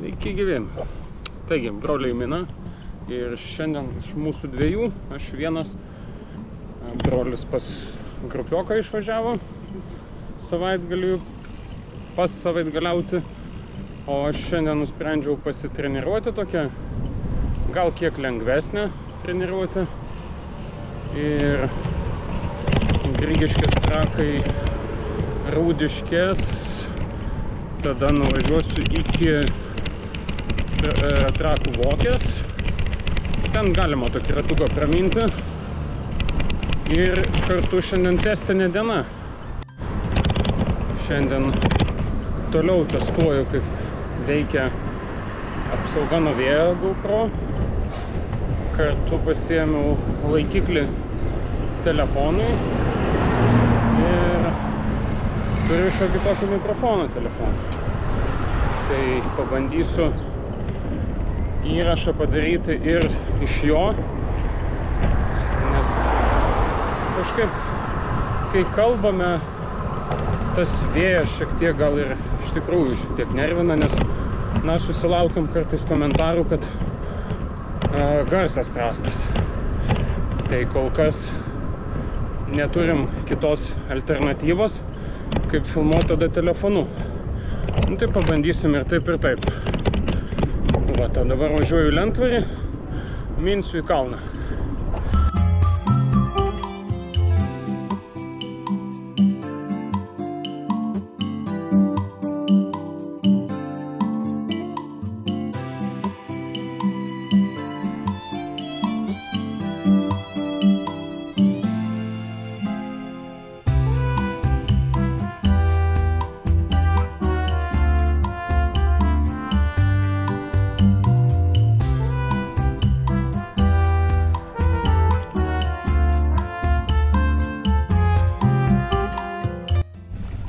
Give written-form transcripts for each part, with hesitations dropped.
Sveiki gyvi. Taigi, broliai Mina. Ir šiandien iš mūsų dviejų, aš vienas, brolis pas grupioką išvažiavo savaitgaliauti, o aš šiandien nusprendžiau pasitreniruoti tokią, gal kiek lengvesnę treniruotę. Ir Grigiškės Trakai, Rūdiškės, tada nuvažiuosiu iki Trakų Vokės. Ten galima tokį ratuką praminti. Ir kartu šiandien testinė diena. Šiandien toliau testuoju, kaip veikia apsauga nuo vėjo GoPro. Kartu pasiėmiau laikiklį telefonui. Ir turiu šiokį tokį mikrofoną telefoną. Tai pabandysiu įrašą padaryti ir iš jo, nes kažkaip, kai kalbame, tas vėjas šiek tiek gal ir iš tikrųjų šiek tiek nervina, nes mes susilaukiam kartais komentarų, kad garsas prastas. Tai kol kas neturim kitos alternatyvos, kaip filmuoti tada telefonu. Nu, tai pabandysim ir taip ir taip. Va, tai dabar važiuoju į Lentvarį, minsiu į kalną.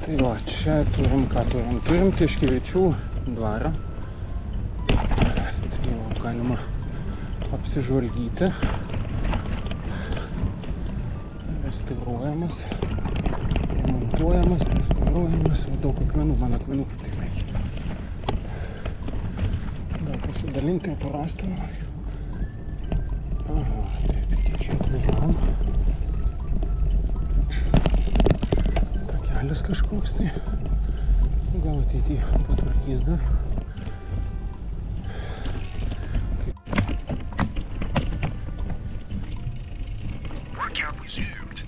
Tai va, čia turim, ką turim? Turim Tiškevičių dvarą. Tai jau galima apsižvalgyti. Restauruojamas, remontuojamas, restauruojamas. Daug akmenų, man akmenų kaip tik reikia. Gal pasidalinti ir parastų. Aha, taip, iki čia atvažiavom. Kažkoks, tai gal ateityje patvarkys dar. Workout resumed.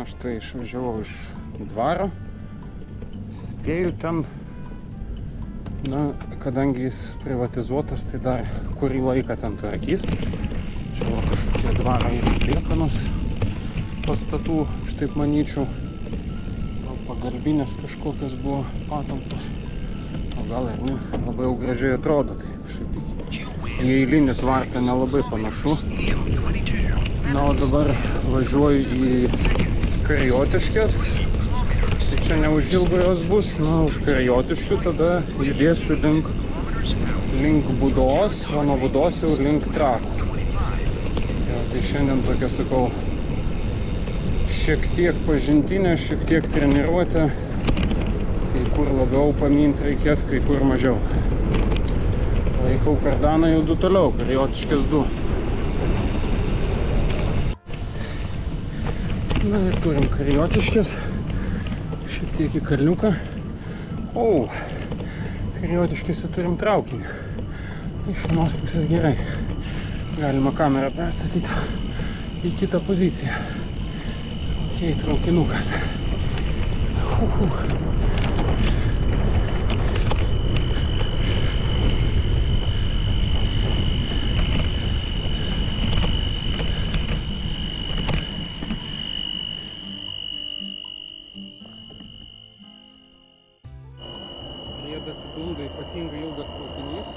Štai išvažiavau iš dvaro, spėju ten, kadangi jis privatizuotas, tai dar kurį laiką ten tvarkys. Čia va kažkokie dvarai ir liekanos pastatų, aš taip manyčiau, gal pagalbinės kažkokios buvo patalpos, o gal ir ne, labai jau gražiai atrodo, tai kažkaip į eilinį tvartą nelabai panašu. Na, o dabar važiuoju į Karijotiškės, tai čia neužilgo jos bus, už Karijotiškių tada judėsiu link Būdos, o nuo Būdos jau link Trakų. Tai šiandien tokia, sakau, šiek tiek pažintinė, šiek tiek treniruotė, kai kur labiau paminti reikės, kai kur mažiau. Laikau kardaną, judu toliau, Karijotiškės 2. Na ir turim Karijotiškės, šiek tiek į kalniuką. Karijotiškėse turim traukinį. Iš vienos pusės gerai. Galima kamerą perstatyti į kitą poziciją. Ok, traukinukas. Jėda atidunda ypatingai ilgas traukinys.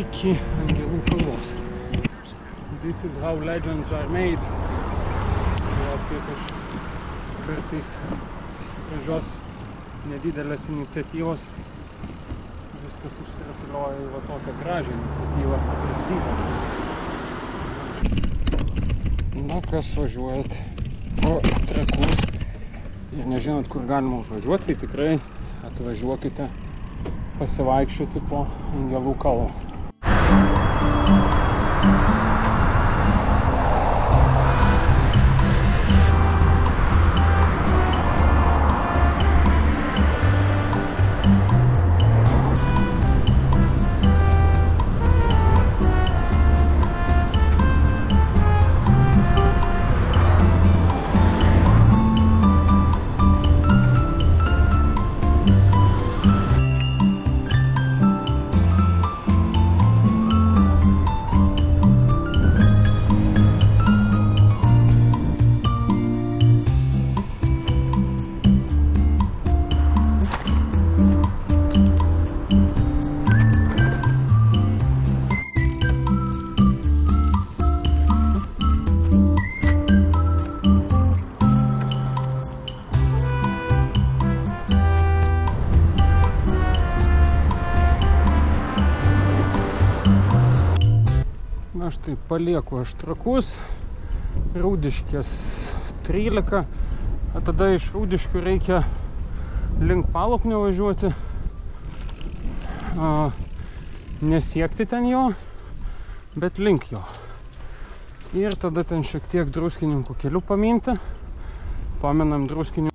Iki Angelų kalvos. This is how legends are made. Kaip aš kartais gražios nedidelės iniciatyvos viskas užsirapilioja į va tokią gražią iniciatyvą. Na, kas važiuojat po trakus ir nežinot, kur galima užvažiuoti, tai tikrai atvažiuokite pasivaikščioti po Angelų kalvą. Aš tai palieku aš Trakus, Rūdiškės 13, o tada iš Rūdiškių reikia link Paluknio važiuoti, nesiekti ten jo, bet link jo. Ir tada ten šiek tiek Druskininkų kelių paminti, paminam Druskininkų.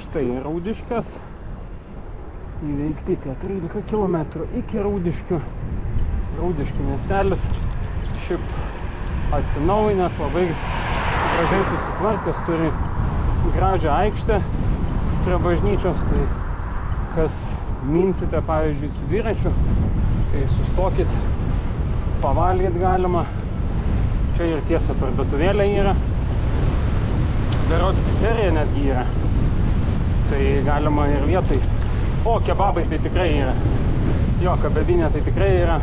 Štai Rūdiškės, įveikti tie 13 km iki Rūdiškių. Rūdiškių miestelis šiaip atsinaujinęs, labai gražiai susitvarkęs, turi gražią aikštę prie bažnyčios, tai kas minsite, pavyzdžiui, su dviračiu, tai sustokit, pavalgyt galima. Čia ir tiesa parduotuvėlė yra, berods picerija netgi yra. Tai galima ir vietoj. O, kebabai tai tikrai yra. Jo, kebabinė tai tikrai yra.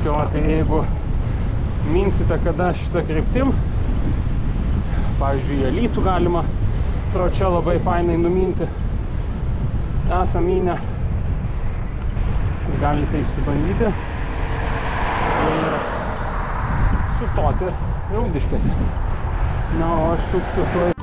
Jo, tai jeigu minsite kada šitą kryptim, pavyzdžiui, Alytų galima pro čia labai fainai numinti. Esam minę. Galite išsibandyti. Ir sustoti Rūdiškėse. Na, o aš suksiu tuoj.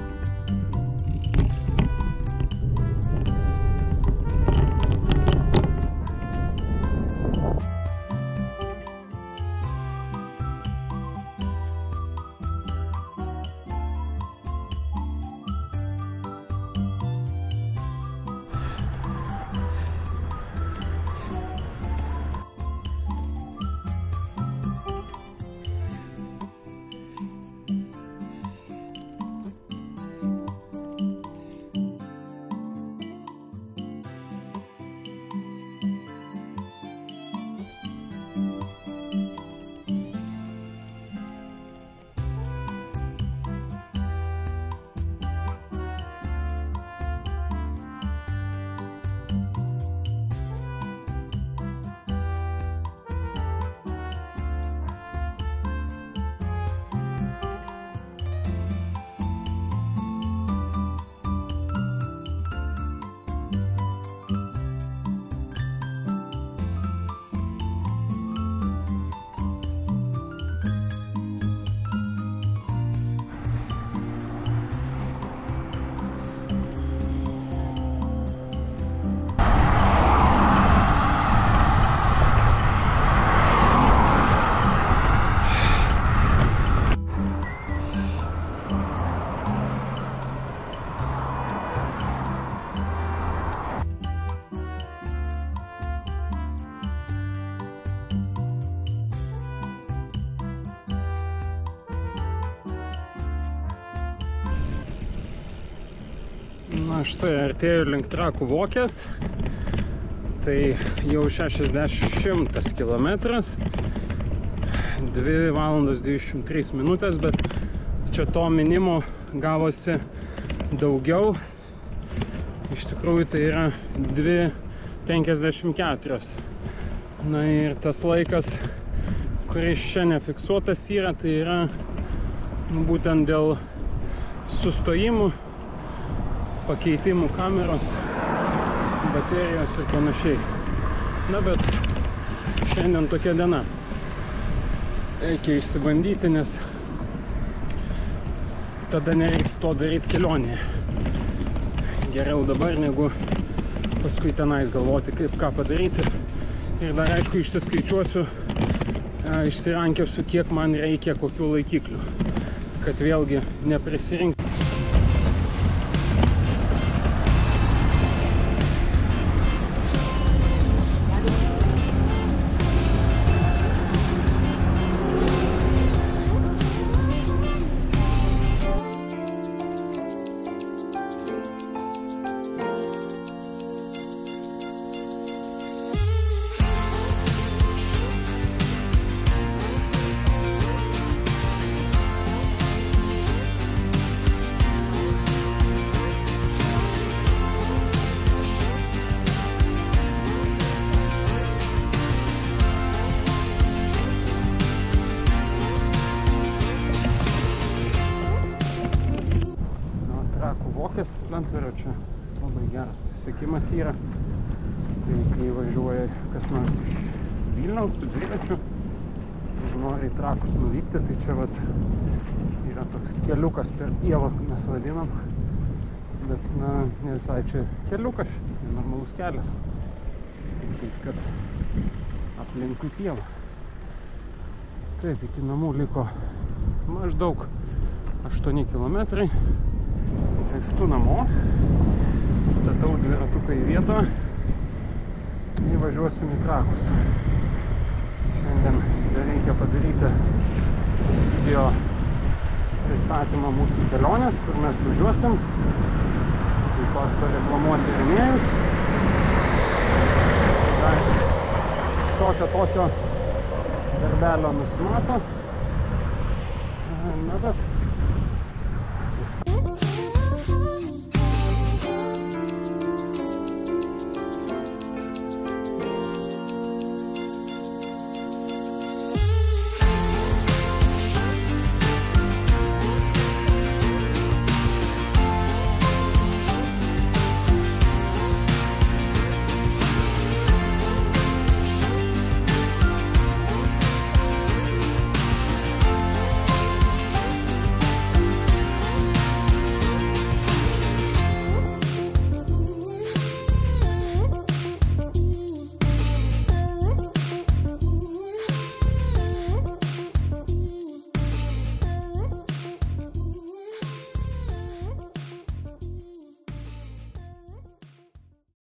Na štai, artėjau link Trakų Vokės. Tai jau 100 kilometras. 2 valandos 23 minutės, bet čia to minimo gavosi daugiau. Iš tikrųjų tai yra 2:54. Na ir tas laikas, kuris čia nefiksuotas yra, tai yra būtent dėl sustojimų, pakeitimų kameros, baterijos ir panašiai. Na, bet šiandien tokia diena. Reikia išsibandyti, nes tada nereiks to daryti kelionėje. Geriau dabar, negu paskui tenais galvoti, kaip ką padaryti. Ir dar, aišku, išsiskaičiuosiu, išsirankiosiu, kiek man reikia, kokių laikiklių, kad vėlgi neprisirinkti. Lentvario čia labai geras pasisekimas yra. Tai kai važiuoja kas nors iš Vilniaus su dviračiu, jeigu nori į Trakus nuvykti, tai čia vat yra toks keliukas per pievą, mes vadinam. Bet, na, ne visai čia keliukas, tai normalus kelias. Tik kad aplinkui pievą. Taip, iki namų liko maždaug 8 kilometrai. Grįžtu namo, statau dviratuką į vietą ir važiuosim į Trakus. Šiandien dar reikia padaryti video pristatymą mūsų kelionės, kur mes važiuosim. Taip pat pareklamuoti rėmėjus. Dar tokio darbelio nusimato. Na, bet